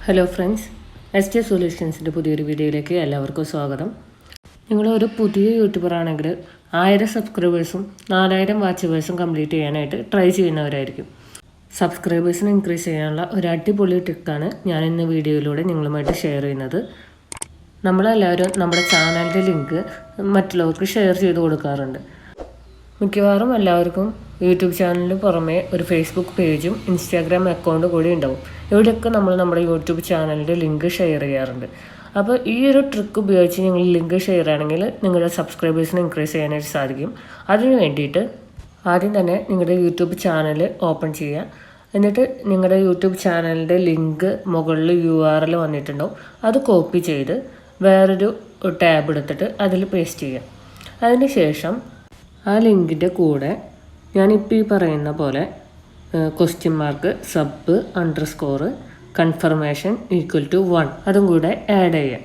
Hello friends, Sjsolutions പുതിയൊരു വീഡിയോയിലേക്ക് എല്ലാവർക്കും സ്വാഗതം. നിങ്ങളൊരു പുതിയ യൂട്യൂബർ ആണെങ്കിൽ 1000 സബ്സ്ക്രൈബേഴ്സും 4000 വാച്ചവേഴ്സും കംപ്ലീറ്റ് ചെയ്യാനായിട്ട് ട്രൈ ചെയ്യുന്നവരായിരിക്കും. സബ്സ്ക്രൈബേഴ്സിന് ഇൻക്രീസ് ചെയ്യാനുള്ള ഒരു അടിപൊളി ട്രിക്കാണ് ഞാൻ ഇന്ന് വീഡിയോയിലൂടെ നിങ്ങളുമായിട്ട് ഷെയർ ചെയ്യുന്നത്. നമ്മളെല്ലാവരും നമ്മുടെ ചാനലിൻ്റെ ലിങ്ക് മറ്റുള്ളവർക്ക് ഷെയർ ചെയ്ത് കൊടുക്കാറുണ്ട്. മിക്കവാറും എല്ലാവർക്കും യൂട്യൂബ് ചാനലിന് പുറമെ ഒരു ഫേസ്ബുക്ക് പേജും ഇൻസ്റ്റാഗ്രാം അക്കൗണ്ടും കൂടി ഉണ്ടാവും. ഇവിടെയൊക്കെ നമ്മൾ നമ്മുടെ യൂട്യൂബ് ചാനലിൻ്റെ ലിങ്ക് ഷെയർ ചെയ്യാറുണ്ട്. അപ്പോൾ ഈ ഒരു ട്രിക്ക് ഉപയോഗിച്ച് നിങ്ങൾ ലിങ്ക് ഷെയർ ആണെങ്കിൽ നിങ്ങളുടെ സബ്സ്ക്രൈബേഴ്സിനെ ഇൻക്രീസ് ചെയ്യാനായിട്ട് സാധിക്കും. അതിന് വേണ്ടിയിട്ട് ആദ്യം തന്നെ നിങ്ങളുടെ യൂട്യൂബ് ചാനൽ ഓപ്പൺ ചെയ്യുക. എന്നിട്ട് നിങ്ങളുടെ യൂട്യൂബ് ചാനലിൻ്റെ ലിങ്ക് മുകളിൽ URL വന്നിട്ടുണ്ടാവും. അത് കോപ്പി ചെയ്ത് വേറൊരു ടാബ് എടുത്തിട്ട് അതിൽ പേസ്റ്റ് ചെയ്യുക. അതിന് ശേഷം ആ ലിങ്കിൻ്റെ കൂടെ ഞാനിപ്പോൾ ഈ പറയുന്ന പോലെ ക്വസ്റ്റ്യൻ സബ് _ കൺഫർമേഷൻ =1 അതും കൂടെ ആഡ് ചെയ്യാം.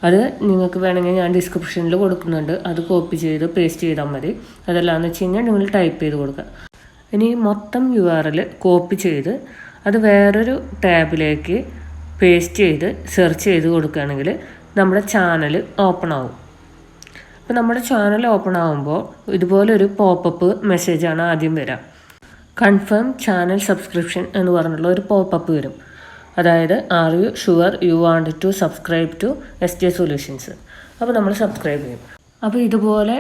അത് നിങ്ങൾക്ക് വേണമെങ്കിൽ ഞാൻ ഡിസ്ക്രിപ്ഷനിൽ കൊടുക്കുന്നുണ്ട്. അത് കോപ്പി ചെയ്ത് പേസ്റ്റ് ചെയ്താൽ മതി. അതല്ലാന്ന് വെച്ച് കഴിഞ്ഞാൽ നിങ്ങൾ ടൈപ്പ് ചെയ്ത് കൊടുക്കുക. ഇനി മൊത്തം URL കോപ്പി ചെയ്ത് അത് വേറൊരു ടാബിലേക്ക് പേസ്റ്റ് ചെയ്ത് സെർച്ച് ചെയ്ത് കൊടുക്കുകയാണെങ്കിൽ നമ്മുടെ ചാനൽ ഓപ്പൺ ആവും. അപ്പോൾ നമ്മുടെ ചാനൽ ഓപ്പൺ ആകുമ്പോൾ ഇതുപോലൊരു പോപ്പപ്പ് മെസ്സേജാണ് ആദ്യം വരിക. കൺഫേം ചാനൽ സബ്സ്ക്രിപ്ഷൻ എന്ന് പറഞ്ഞുള്ള ഒരു പോപ്പപ്പ് വരും. അതായത് are you sure you want to subscribe to Sjsolutions. അപ്പോൾ നമ്മൾ സബ്സ്ക്രൈബ് ചെയ്യും. അപ്പോൾ ഇതുപോലെ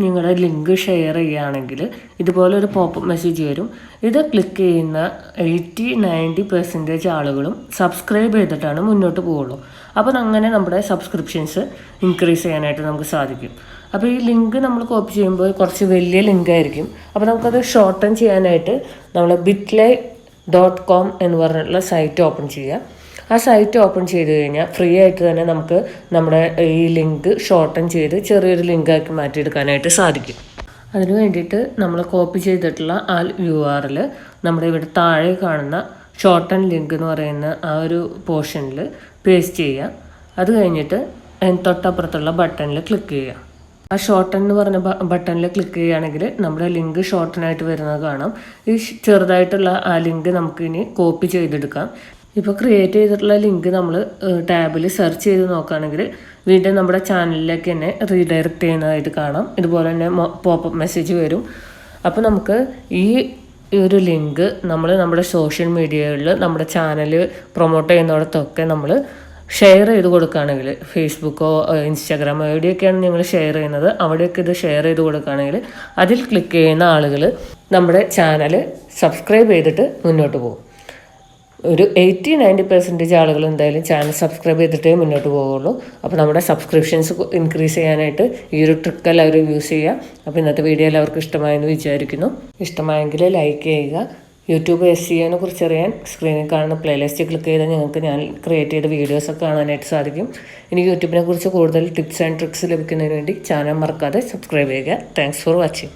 നിങ്ങളുടെ ലിങ്ക് ഷെയർ ചെയ്യുകയാണെങ്കിൽ ഇതുപോലെ ഒരു പോപ്പപ്പ് മെസ്സേജ് വരും. ഇത് ക്ലിക്ക് ചെയ്യുന്ന 80-90% ആളുകളും സബ്സ്ക്രൈബ് ചെയ്തിട്ടാണ് മുന്നോട്ട് പോവുള്ളൂ. അപ്പോൾ അങ്ങനെ നമ്മുടെ സബ്സ്ക്രിപ്ഷൻസ് ഇൻക്രീസ് ചെയ്യാനായിട്ട് നമുക്ക് സാധിക്കും. അപ്പോൾ ഈ ലിങ്ക് നമ്മൾ കോപ്പി ചെയ്യുമ്പോൾ കുറച്ച് വലിയ ലിങ്ക് ആയിരിക്കും. അപ്പോൾ നമുക്കത് ഷോർട്ടൻ ചെയ്യാനായിട്ട് നമ്മൾ bit.ly.com എന്ന് പറഞ്ഞിട്ടുള്ള സൈറ്റ് ഓപ്പൺ ചെയ്യുക. ആ സൈറ്റ് ഓപ്പൺ ചെയ്ത് കഴിഞ്ഞാൽ ഫ്രീ ആയിട്ട് തന്നെ നമുക്ക് നമ്മുടെ ഈ ലിങ്ക് ഷോർട്ടൻ ചെയ്ത് ചെറിയൊരു ലിങ്കാക്കി മാറ്റിയെടുക്കാനായിട്ട് സാധിക്കും. അതിന് വേണ്ടിയിട്ട് നമ്മൾ കോപ്പി ചെയ്തിട്ടുള്ള ആ URL നമ്മുടെ ഇവിടെ താഴെ കാണുന്ന ഷോർട്ടൻ ലിങ്ക് എന്ന് പറയുന്ന ആ ഒരു പോർഷനിൽ പേസ്റ്റ് ചെയ്യുക. അത് കഴിഞ്ഞിട്ട് തൊട്ടപ്പുറത്തുള്ള ബട്ടണിൽ ക്ലിക്ക് ചെയ്യുക. ആ ഷോർട്ടൻ എന്ന് പറഞ്ഞ ബട്ടണിൽ ക്ലിക്ക് ചെയ്യുകയാണെങ്കിൽ നമ്മുടെ ലിങ്ക് ഷോർട്ടനായിട്ട് വരുന്നത് കാണാം. ഈ ചെറുതായിട്ടുള്ള ആ ലിങ്ക് നമുക്കിനി കോപ്പി ചെയ്തെടുക്കാം. ഇപ്പോൾ ക്രിയേറ്റ് ചെയ്തിട്ടുള്ള ലിങ്ക് നമ്മൾ ടാബിൽ സെർച്ച് ചെയ്ത് നോക്കുകയാണെങ്കിൽ വീണ്ടും നമ്മുടെ ചാനലിലേക്ക് തന്നെ റീഡയറക്റ്റ് ചെയ്യുന്നതായിട്ട് കാണാം. ഇതുപോലെ തന്നെ പോപ്പപ്പ് മെസ്സേജ് വരും. അപ്പോൾ നമുക്ക് ഈ ഒരു ലിങ്ക് നമ്മൾ നമ്മുടെ സോഷ്യൽ മീഡിയകളിൽ നമ്മുടെ ചാനൽ പ്രൊമോട്ട് ചെയ്യുന്നിടത്തൊക്കെ നമ്മൾ ഷെയർ ചെയ്ത് കൊടുക്കുകയാണെങ്കിൽ ഫേസ്ബുക്കോ ഇൻസ്റ്റാഗ്രാമോ എവിടെയൊക്കെയാണ് നിങ്ങൾ ഷെയർ ചെയ്യുന്നത് അവിടെയൊക്കെ ഇത് ഷെയർ ചെയ്ത് കൊടുക്കുകയാണെങ്കിൽ അതിൽ ക്ലിക്ക് ചെയ്യുന്ന ആളുകൾ നമ്മുടെ ചാനൽ സബ്സ്ക്രൈബ് ചെയ്തിട്ട് മുന്നോട്ട് പോകും. ഒരു 80-90% ആളുകൾ എന്തായാലും ചാനൽ സബ്സ്ക്രൈബ് ചെയ്തിട്ടേ മുന്നോട്ട് പോവുള്ളൂ. അപ്പോൾ നമ്മുടെ സബ്സ്ക്രിപ്ഷൻസ് ഇൻക്രീസ് ചെയ്യാനായിട്ട് ഈ ഒരു ട്രിക്ക് എല്ലാവരും യൂസ് ചെയ്യുക. അപ്പോൾ ഇന്നത്തെ വീഡിയോ എല്ലാവർക്കും ഇഷ്ടമായെന്ന് വിചാരിക്കുന്നു. ഇഷ്ടമായെങ്കിൽ ലൈക്ക് ചെയ്യുക. യൂട്യൂബ് SEOനെ കുറിച്ച് അറിയാൻ സ്ക്രീനിൽ കാണുന്ന പ്ലേലിസ്റ്റ് ക്ലിക്ക് ചെയ്താൽ നിങ്ങൾക്ക് ഞാൻ ക്രിയേറ്റ് ചെയ്ത വീഡിയോസൊക്കെ കാണാനായിട്ട് സാധിക്കും. ഇനി യൂട്യൂബിനെ കുറിച്ച് കൂടുതൽ ടിപ്സ് ആൻഡ് ട്രിക്സ് ലഭിക്കുന്നതിന് വേണ്ടി ചാനൽ മറക്കാതെ സബ്സ്ക്രൈബ് ചെയ്യുക. Thanks for watching.